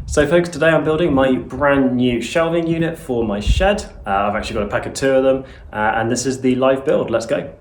So folks, today I'm building my brand new shelving unit for my shed. I've actually got a pack of 2 of them, and this is the live build. Let's go.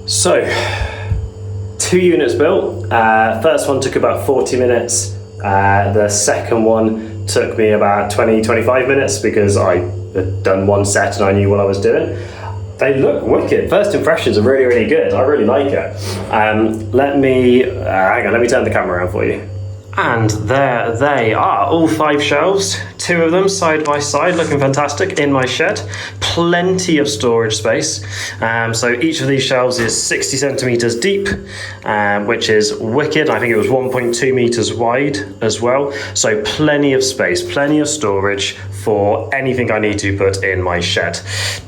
So, 2 units built. First one took about 40 minutes. The second one took me about 20-25 minutes because I had done one set and I knew what I was doing. They look wicked. First impressions are really, really good. I really like it. Let me turn the camera around for you. And there they are, all 5 shelves, 2 of them side by side, looking fantastic in my shed. Plenty of storage space. So each of these shelves is 60 centimeters deep, which is wicked. I think it was 1.2 meters wide as well. So plenty of space, plenty of storage for anything I need to put in my shed.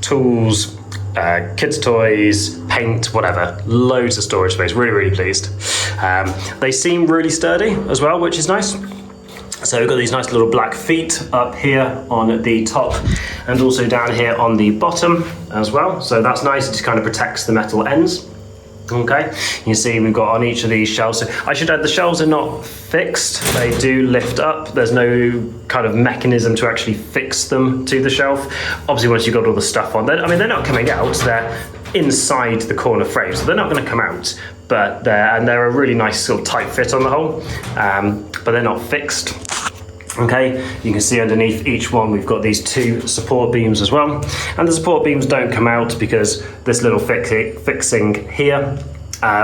Tools, kids' toys, paint, whatever. Loads of storage space, really, really pleased. They seem really sturdy as well, which is nice. So we've got these nice little black feet up here on the top and also down here on the bottom as well. So that's nice, it just kind of protects the metal ends. Okay, you can see we've got on each of these shelves. So I should add the shelves are not fixed, they do lift up. There's no kind of mechanism to actually fix them to the shelf. Obviously once you've got all the stuff on, I mean they're not coming out, they're inside the corner frame, so they're not going to come out, but they're a really nice sort of tight fit on the whole, but they're not fixed. Okay, you can see underneath each one we've got these 2 support beams as well, and the support beams don't come out because this little fixing here,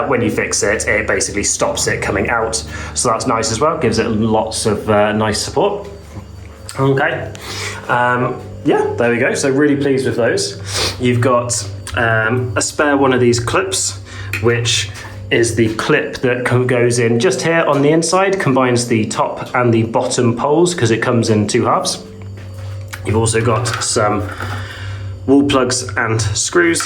when you fix it, it basically stops it coming out, so that's nice as well, gives it lots of nice support. Okay, yeah, there we go, so really pleased with those. You've got a spare one of these clips, which is the clip that goes in just here on the inside, combines the top and the bottom poles because it comes in 2 halves. You've also got some wall plugs and screws,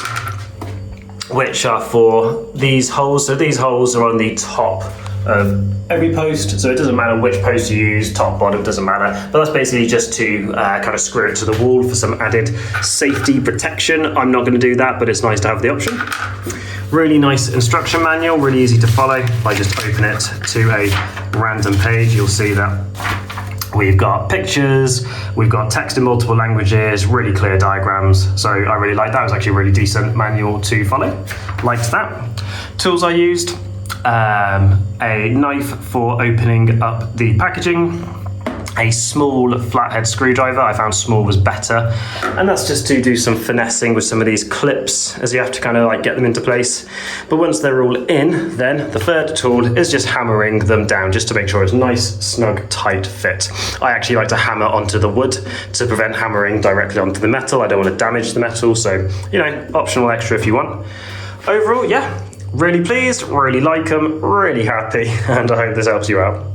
which are for these holes. So these holes are on the top of every post, so it doesn't matter which post you use, top, bottom, doesn't matter, but that's basically just to kind of screw it to the wall for some added safety protection. I'm not going to do that, but it's nice to have the option. Really nice instruction manual, really easy to follow. If I just open it to a random page, you'll see that we've got pictures, we've got text in multiple languages, really clear diagrams. So I really like that. It was actually a really decent manual to follow. Liked that. Tools I used, a knife for opening up the packaging, a small flathead screwdriver. I found small was better, and that's just to do some finessing with some of these clips as you have to kind of like get them into place. But once they're all in, then the third tool is just hammering them down just to make sure it's nice, snug, tight fit. I actually like to hammer onto the wood to prevent hammering directly onto the metal. I don't want to damage the metal, so you know, optional extra if you want. Overall, yeah, really pleased, really like them, really happy, and I hope this helps you out.